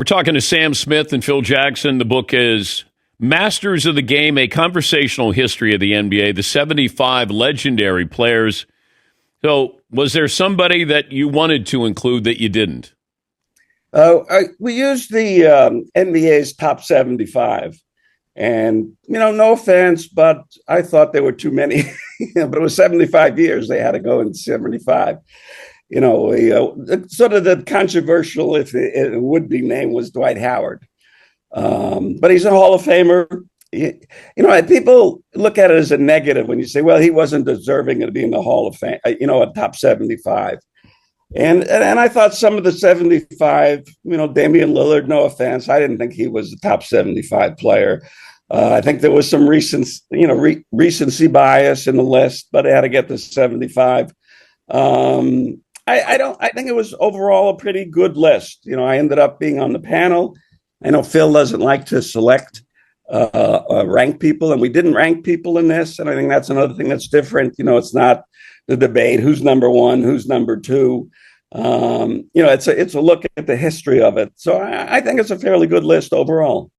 We're talking to Sam Smith and Phil Jackson. The book is Masters of the Game, a conversational history of the NBA, the 75 legendary players. So was there somebody that you wanted to include that you didn't? We used the NBA's top 75. And, no offense, but I thought there were too many. But it was 75 years. They had to go in 75. Sort of the controversial, if it would be named, was Dwight Howard. But he's a Hall of Famer. People look at it as a negative when you say, well, he wasn't deserving of being the Hall of Fame, a top 75. And I thought some of the 75, Damian Lillard, no offense, I didn't think he was a top 75 player. I think there was some recency bias in the list, but I had to get to 75. I think it was overall a pretty good list. I ended up being on the panel. I know Phil doesn't like to select rank people, and we didn't rank people in this. And I think that's another thing that's different. It's not the debate who's number one, who's number two. It's a look at the history of it. So I think it's a fairly good list overall.